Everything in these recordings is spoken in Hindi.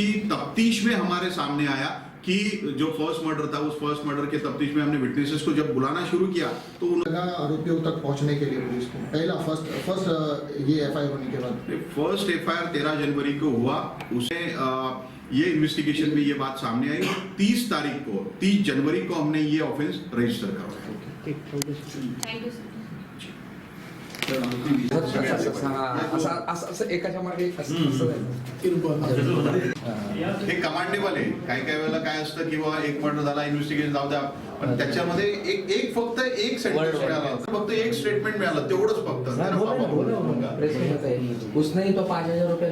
उसकी तफ्तीश में हमारे सामने आया कि जो फर्स्ट मर्डर था, उस फर्स्ट मर्डर के तफ्तीश में हमने विटनेसेस को जब बुलाना शुरू किया तो आरोपियों तक पहुंचने के लिए पुलिस को पहला फर्स्ट ये एफआईआर होने के बाद फर्स्ट एफआईआर 13 जनवरी को हुआ। उसे ये इन्वेस्टिगेशन में ये बात सामने आई। 30 तारीख को 30 जनवरी को हमने ये ऑफेंस रजिस्टर करवाया। Thank you sir. एकाच्या मागे हे कमांडेबल आहे। काही वेळेला काय असतं की बाबा एक मर्डर झाला, इन्व्हेस्टिगेशन जाऊ द्या, पण त्याच्यामध्ये एक फक्त एक सेंटेन्स मिळाला, फक्त एक स्टेटमेंट मिळालं, तेवढंच फक्त। उसने तो 5000 रुपये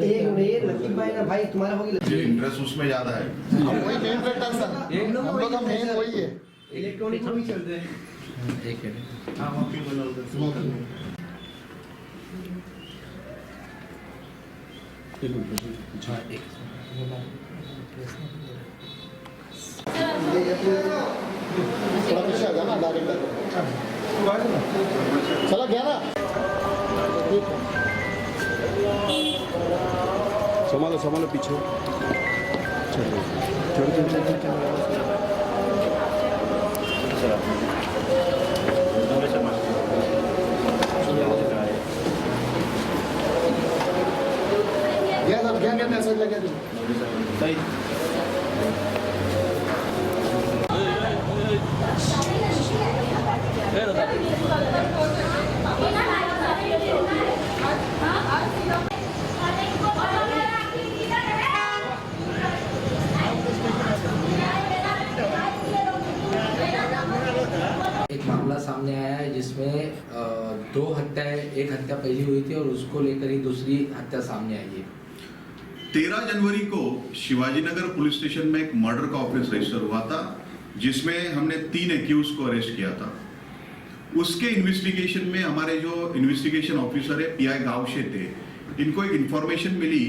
भाई तुम्हारा हो गया, इंटरेस्ट उसमें ज्यादा है। वही मेन फैक्टर सर, हम लोग का मेन वही है। इलेक्ट्रॉनिक में भी चलते हैं। एक मिनट। हाँ वहाँ पे बोला थोड़ा पीछे आ जाना डायरेक्टर, चला गया ना। संभालो पीछे। क्या मैसेज लगे थे एक मामला सामने आया है जिसमें 2 हत्याएं, एक हत्या पहली हुई थी और उसको लेकर ही दूसरी हत्या सामने आई है। 13 जनवरी को शिवाजीनगर पुलिस स्टेशन में एक मर्डर का ऑफेंस रजिस्टर हुआ था, जिसमें हमने 3 एक्यूज को अरेस्ट किया था। उसके इन्वेस्टिगेशन में हमारे जो इन्वेस्टिगेशन ऑफिसर है पीआई गावशे थे, इनको एक इंफॉर्मेशन मिली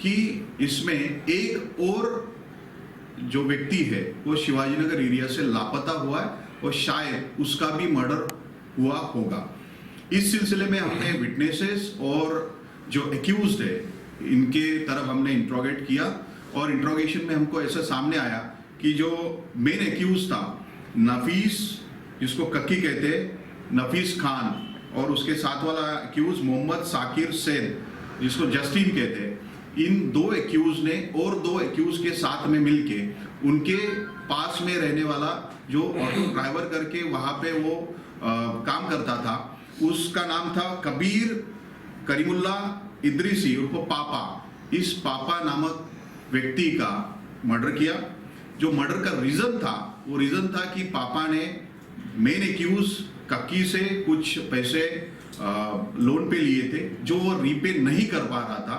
कि इसमें एक और जो व्यक्ति है वो शिवाजीनगर एरिया से लापता हुआ है और शायद उसका भी मर्डर हुआ होगा। इस सिलसिले में हमने विटनेसेस और जो एक्यूज्ड है इनके तरफ हमने इंट्रोगेट किया और इंट्रोगेशन में हमको ऐसा सामने आया कि जो मेन एक्यूज था नफीस, जिसको कक्की कहते हैं, नफीस खान, और उसके साथ वाला एक्यूज मोहम्मद साकिर सैद, जिसको जस्टिन कहते हैं, इन 2 एक्यूज ने और 2 एक्यूज के साथ में मिलके उनके पास में रहने वाला जो ऑटो ड्राइवर करके वहां पे वो काम करता था, उसका नाम था कबीर करीमुल्ला इद्रिसी उर्फ पापा। इस पापा नामक व्यक्ति का मर्डर किया। जो मर्डर का रीजन था वो रीजन था कि पापा ने मेन एक्यूज कक्की से कुछ पैसे लोन पे लिए थे, जो वो रीपे नहीं कर पा रहा था,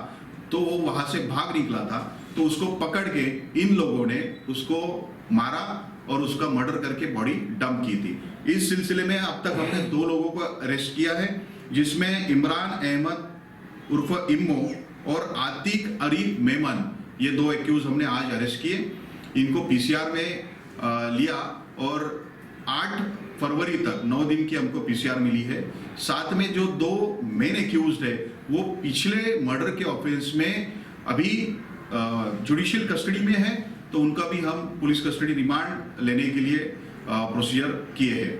तो वो वहां से भाग निकला था। तो उसको पकड़ के इन लोगों ने उसको मारा और उसका मर्डर करके बॉडी डंप की थी। इस सिलसिले में अब तक हमने 2 लोगों को अरेस्ट किया है, जिसमें इमरान अहमद उर्फ इम्मो और आतिक अरीफ मेमन, ये 2 एक्यूज हमने आज अरेस्ट किए। इनको पीसीआर में लिया और 8 फरवरी तक 9 दिन की हमको पीसीआर मिली है। साथ में जो 2 मेन एक्यूज्ड है वो पिछले मर्डर के ऑफेंस में अभी जुडिशियल कस्टडी में है, तो उनका भी हम पुलिस कस्टडी रिमांड लेने के लिए प्रोसीजर किए हैं।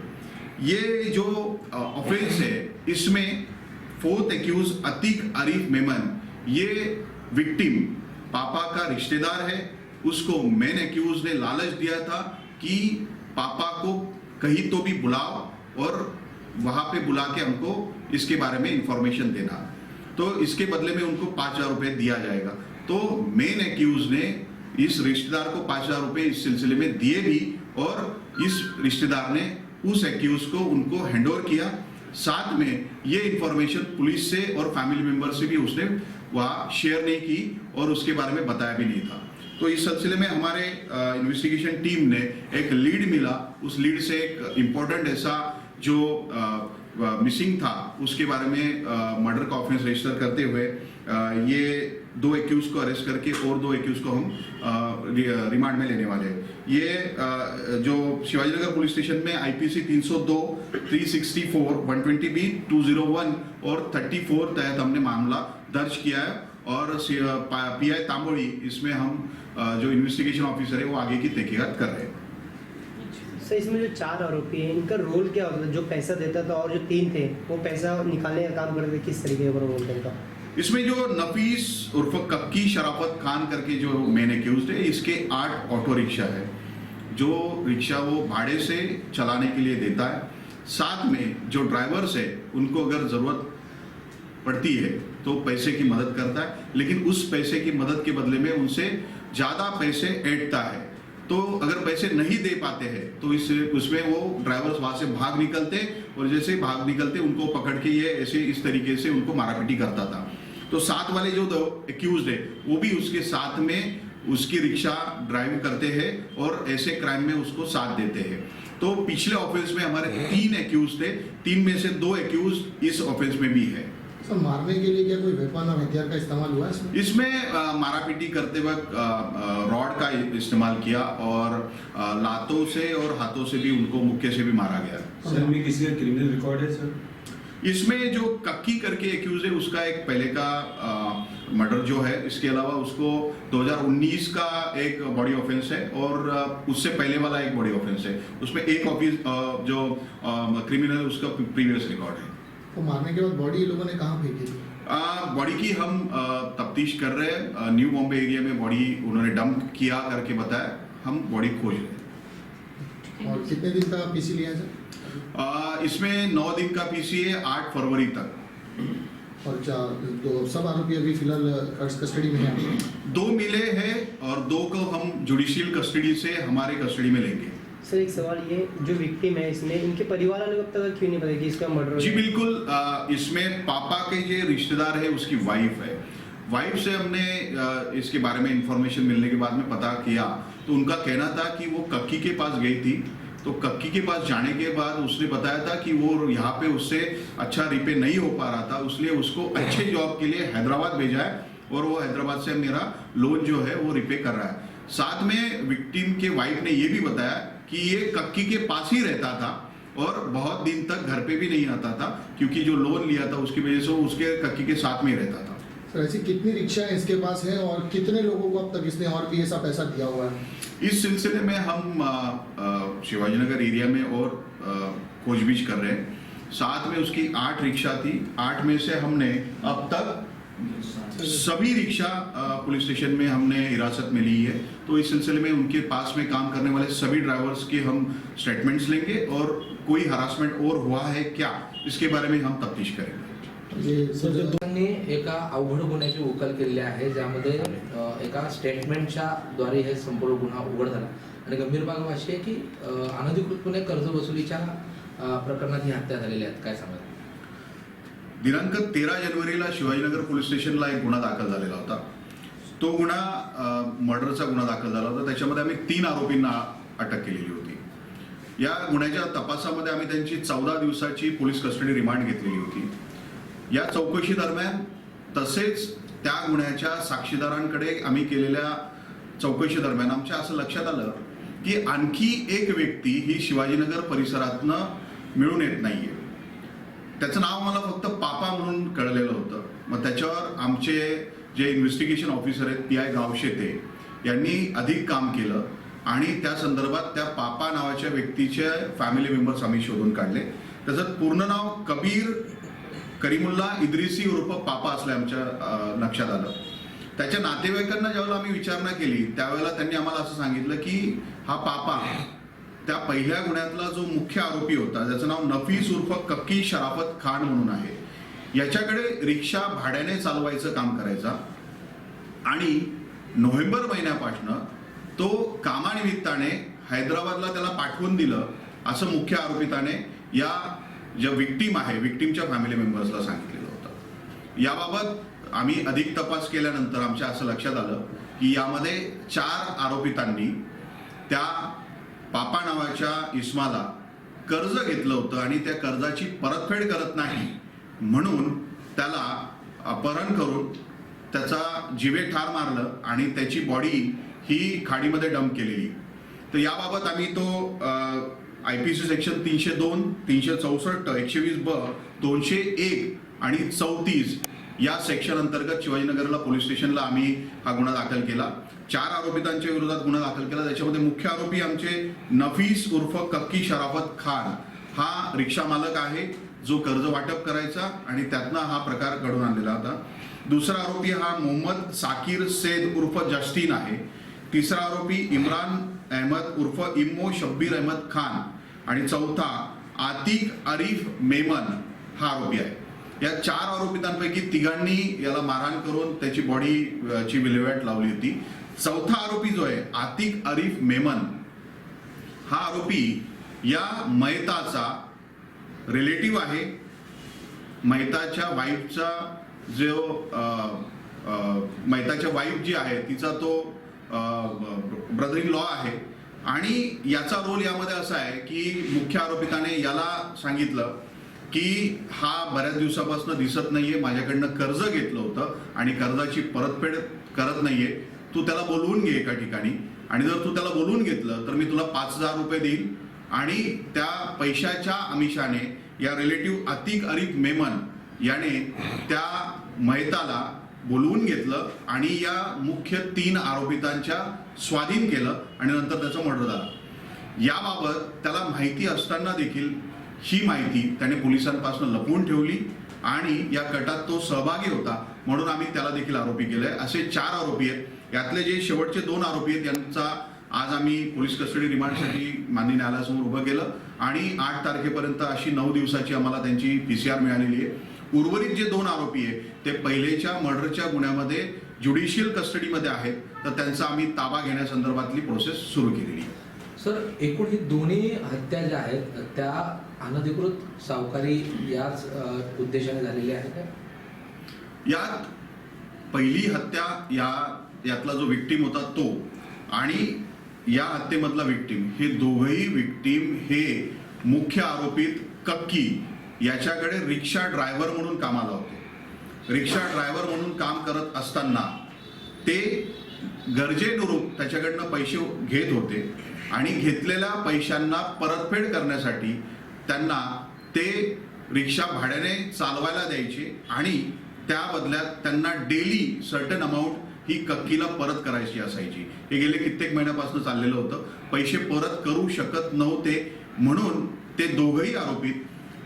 ये जो ऑफेंस है इसमें 4th एक्यूज अतीक अरीफ मेमन, ये विक्टिम पापा का रिश्तेदार है। उसको मेन एक्यूज ने लालच दिया था कि पापा को कहीं तो भी बुलाओ और वहां पे बुला के हमको इसके बारे में इंफॉर्मेशन देना, तो इसके बदले में उनको 5000 रुपए दिया जाएगा। तो मेन एक्यूज ने इस रिश्तेदार को 5000 रुपए इस सिलसिले में दिए भी और इस रिश्तेदार ने उस एक्यूज को उनको हैंडओवर किया। साथ में ये इंफॉर्मेशन पुलिस से और फैमिली मेंबर से भी उसने वहां शेयर नहीं की और उसके बारे में बताया भी नहीं था। तो इस सिलसिले में हमारे इन्वेस्टिगेशन टीम ने एक लीड मिला, उस लीड से एक इम्पोर्टेंट ऐसा जो मिसिंग था उसके बारे में मर्डर का ऑफेंस रजिस्टर करते हुए ये 2 एक्यूज को अरेस्ट करके और 2 एक्यूज को हम रिमांड में लेने वाले हैं। ये जो शिवाजीनगर पुलिस स्टेशन में आईपीसी 302, 364, 120B, 201 और 34 तहत हमने मामला दर्ज किया है और पीआई तांबोड़ी, इसमें हम जो इन्वेस्टिगेशन ऑफिसर है वो आगे की तहकीकात कर रहे हैं। सर इसमें जो 4 आरोपी हैं इनका रोल क्या होता था? जो पैसा देता था और जो 3 थे वो पैसा निकालने का काम करते थे, किस तरीके का रोल था इनका? इसमें जो नफीस उर्फ कक्की शराफत खान करके जो मेन एक्यूज है, इसके 8 ऑटो रिक्शा है जो रिक्शा वो भाड़े से चलाने के लिए देता है। साथ में जो ड्राइवर्स है उनको अगर जरूरत पड़ती है तो पैसे की मदद करता है, लेकिन उस पैसे की मदद के बदले में उनसे ज़्यादा पैसे ऐंठता है। तो अगर पैसे नहीं दे पाते हैं तो उसमें वो ड्राइवर्स वहाँ से भाग निकलते, और जैसे भाग निकलते उनको पकड़ के ये ऐसे इस तरीके से उनको मारापीटी करता था। तो साथ वाले जो एक्यूज है वो भी उसके साथ में उसकी रिक्शा ड्राइव करते हैं और ऐसे क्राइम में उसको साथ देते हैं। तो पिछले ऑफेंस में हमारे 3 एक्यूज थे, 3 में से 2 एक्यूज इस ऑफेंस में भी है। सर मारने के लिए क्या कोई वेपन और हथियार का इस्तेमाल हुआ है इसमें? इसमें मारापीटी करते वक्त रॉड का इस्तेमाल किया और लातों से और हाथों से भी उनको मुक्के से भी मारा गया। सर में किसी का क्रिमिनल रिकॉर्ड है सर? इसमें जो कक्की करके एक्यूज है उसका एक पहले का मर्डर जो है, इसके अलावा उसको 2019 का एक बॉडी ऑफेंस है और उससे पहले वाला एक बॉडी ऑफेंस है। उसमें एक ऑफिस जो क्रिमिनल उसका प्रीवियस रिकॉर्ड है। तो मारने के बाद बॉडी ये लोगों ने कहाँ फेंकी थी? बॉडी की हम तफ्तीश कर रहे हैं। न्यू बॉम्बे एरिया में बॉडी उन्होंने डंप किया करके बताया, हम बॉडी खोज रहे हैं। और कितने दिन का पीसी लिया है सर? इसमें 9 दिन का पीसी है, 8 फरवरी तक। और तो सब आरोपी अभी फिलहाल कस्टडी में हैं? 2 मिले हैं और 2 को हम जुडिशियल कस्टडी से हमारे कस्टडी में लेंगे। सर एक सवाल ये, जो विक्टिम है इसमें, इनके परिवार वालों को अब तक क्यों नहीं पता कि इसका मर्डर? जी बिल्कुल, इसमें पापा के जो रिश्तेदार है उसकी वाइफ है। वाइफ से हमने इसके बारे में इंफॉर्मेशन मिलने के बाद में पता किया तो उनका कहना था कि वो कक्की के पास गई थी। तो कक्की के पास जाने के बाद उसने बताया था कि वो यहाँ पे उससे अच्छा रिपे नहीं हो पा रहा था, इसलिए उसको अच्छे जॉब के लिए हैदराबाद भेजा है और वो हैदराबाद से मेरा लोन जो है वो रिपे कर रहा है। साथ में विक्टिम के वाइफ ने ये भी बताया कि ये कक्की के पास ही रहता था और बहुत दिन तक घर पे भी नहीं आता था, क्योंकि जो लोन लिया था उसकी वजह से वो उसके कक्की के साथ में ही रहता था। सर ऐसी कितनी रिक्शा इसके पास है और कितने लोगों को अब तक इसने और भी ऐसा पैसा दिया हुआ है? इस सिलसिले में हम शिवाजी नगर एरिया में और खोजबीन कर रहे हैं। साथ में उसकी 8 रिक्शा थी, 8 में से हमने अब तक सभी रिक्शा पुलिस स्टेशन में हमने हिरासत में ली है। तो इस सिलसिले में उनके पास में काम करने वाले सभी ड्राइवर्स के हम स्टेटमेंट्स लेंगे और कोई हरासमेंट और हुआ है क्या इसके बारे में हम तफ्तीश करेंगे। दोघांनी एका अवघड गुन्ह्याची उकल केलेली आहे, ज्यामध्ये एका स्टेटमेंटच्या द्वारे हे संपूर्ण गुन्हा उघड झाला आणि गंभीर बाब अशी आहे की अनधिकृतपणे कर्ज वसुलीच्या प्रकरणात ही हत्या झालेली आहे. काय सांगाल? दिनांक 13 जानेवारीला शिवाजीनगर पोलीस स्टेशनला एक गुन्हा दाखल झालेला होता. तो गुन्हा मर्डरचा गुन्हा दाखल झाला होता. त्याच्यामध्ये आम्ही 3 आरोपींना अटक केलेली होती. या गुन्ह्याच्या तपासामध्ये आम्ही त्यांची 14 दिवसाची पोलीस कस्टडी रिमांड घेतलेली होती. या चौकशी दरम्यान तसेच त्या गुन्ह्याच्या साक्षीदारांकडे आम्ही केलेल्या चौकशी दरम्यान आमच्या असं लक्षात आलं की आणखी एक व्यक्ती ही शिवाजीनगर परिसरातनं मिळून येत नाहीये. त्याचं नाव मला फक्त पापा म्हणून कळलेलं होतं. मग त्याच्यावर आमचे जे इन्व्हेस्टिगेशन ऑफिसर आहेत पीआय गावशेते यांनी अधिक काम केलं आणि त्या संदर्भात त्या पापा नावाच्या व्यक्तीचे फॅमिली मेंबर्स आम्ही शोधून काढले. त्याचं पूर्ण नाव कबीर करीमुल्ला इद्रिसी उर्फ पापा असलं आमच्या लक्षात आलं. त्याच्या नातेवाईकांना ज्यावेळेला आम्ही विचारणा केली त्यावेळेला त्यांनी आम्हाला असं सांगितलं की हा पापा त्या पहिल्या गुन्ह्यातला जो मुख्य आरोपी होता ज्याचं नाव नफीस उर्फ कक्की शराफत खान म्हणून आहे, याच्याकडे रिक्षा भाड्याने चालवायचं काम करायचा आणि नोव्हेंबर महिन्यापासून तो कामानिमित्ताने हैदराबादला त्याला पाठवून दिलं असं मुख्य आरोपिताने या ज्या विक्टीम आहे विक्टीमच्या फॅमिली मेंबर्सला सांगितलेलं होतं. याबाबत आम्ही अधिक तपास केल्यानंतर आमच्या असं लक्षात आलं की यामध्ये 4 आरोपितांनी त्या पापा नावाच्या इस्माला कर्ज घेतलं होतं आणि त्या कर्जाची परतफेड करत नाही म्हणून त्याला अपहरण करून त्याचा जीवे ठार मारलं आणि त्याची बॉडी ही खाडीमध्ये डंप केलेली. तर याबाबत आम्ही तो IPC सेक्शन 302, 364, 120 ब, 201 आणि 34 या सेक्शन अंतर्गत शिवाजीनगरला पोलीस स्टेशनला आम्ही हा गुन्हा दाखल केला. 4 आरोपितांच्या विरोधात गुन्हा दाखल केला. त्याच्यामध्ये मुख्य आरोपी आमचे नफीस उर्फ कक्की शराफत खान हा रिक्षा मालक आहे, जो कर्ज वाटप करायचा आणि त्यातनं हा प्रकार घडून आणलेला होता. दुसरा आरोपी हा मोहम्मद साकीर सैद उर्फ जस्टिन आहे. तिसरा आरोपी इम्रान अहमद उर्फ इम्मो शब्बीर अहमद खान आणि चौथा आतिक आरिफ मेमन हा आरोपी आहे. या 4 आरोपितांपैकी तिघांनी याला मारहाण करून त्याची बॉडी ची विल्हेवाट लावली होती. चौथा आरोपी जो आहे आतिक आरिफ मेमन हा आरोपी या मयताचा रिलेटिव्ह आहे. मयताच्या वाईफचा जो मयताच्या वाईफ जी आहे तिचा तो ब्रदर इन लॉ आहे. आणि याचा रोल यामध्ये असा आहे की मुख्य आरोपिताने याला सांगितलं की हा बऱ्याच दिवसापासून दिसत नाहीये, माझ्याकडनं कर्ज घेतलं होतं आणि कर्जाची परतफेड करत नाहीये, तू त्याला बोलवून घे एका ठिकाणी आणि जर तू त्याला बोलवून घेतलं तर मी तुला 5,000 रुपये देईन. आणि त्या पैशाच्या आमिषाने या रिलेटिव्ह आतिक आरिफ मेमन याने त्या मयताला बोलवून घेतलं आणि या मुख्य 3 आरोपितांच्या स्वाधीन केलं आणि नंतर त्याचा मर्डर झाला. याबाबत त्याला माहिती असताना देखील ही माहिती त्याने पोलिसांपासून लपवून ठेवली आणि या कटात तो सहभागी होता, म्हणून आम्ही त्याला देखील आरोपी केलंय. असे 4 आरोपी आहेत. यातले जे शेवटचे 2 आरोपी आहेत यांचा आज आम्ही पोलीस कस्टडी रिमांडसाठी माननीय न्यायालयासमोर उभं केलं आणि 8 तारखेपर्यंत अशी 9 दिवसाची आम्हाला त्यांची PCR मिळालेली आहे. उर्वरित जे 2 आरोपी आहे ते पहिलेच्या मर्डरच्या गुन्ह्यामध्ये ज्युडिशियल कस्टडीमध्ये आहेत, तर त्यांचा आम्ही ताबा घेण्यासंदर्भातली प्रोसेस सुरू केलेली आहे. सर, एकूण ही दोन्ही हत्या ज्या आहेत त्या अनधिकृत सावकारी याच उद्देशाने झालेल्या आहेत का? यात पहिली हत्या यातला जो विक्टीम होता तो आणि या हत्येमधला विक्टीम हे दोघंही विक्टीम हे मुख्य आरोपीत कक्की याच्याकडे रिक्षा ड्रायव्हर म्हणून कामाला होते. रिक्षा ड्रायव्हर म्हणून काम करत असताना ते गरजेनुरूप त्याच्याकडनं पैसे घेत होते आणि घेतलेल्या पैशांना परतफेड करण्यासाठी त्यांना ते रिक्षा भाड्याने चालवायला द्यायचे आणि त्या बदल्यात त्यांना डेली सर्टन अमाऊंट ही कक्कीला परत करायची असायची. हे गेले कित्येक महिन्यापासून चाललेलं होतं. पैसे परत करू शकत नव्हते म्हणून ते दोघंही आरोपी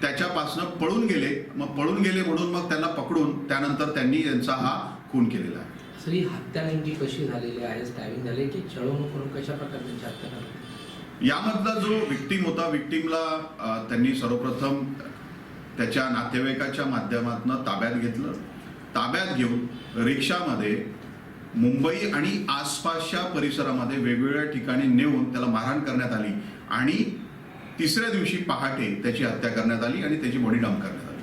त्याच्यापासून पळून गेले. मग पळून गेले म्हणून मग त्यांना पकडून त्यानंतर त्यांनी त्यांचा हा खून केलेला आहे. सर, ही हत्या नेमकी कशी झालेली आहे? स्टॅबिंग झाली की छळवणूक करून कशा प्रकारे त्यांची हत्या झाली? यामधला जो विक्टीम होता, विक्टीमला त्यांनी सर्वप्रथम त्याच्या नातेवाईकाच्या माध्यमातून ताब्यात घेतलं. ताब्यात घेऊन रिक्षामध्ये मुंबई आणि आसपासच्या परिसरामध्ये वेगवेगळ्या ठिकाणी नेऊन त्याला मारहाण करण्यात आली आणि 3ऱ्या दिवशी पहाटे त्याची हत्या करण्यात आली आणि त्याची बॉडी डंप करण्यात आली.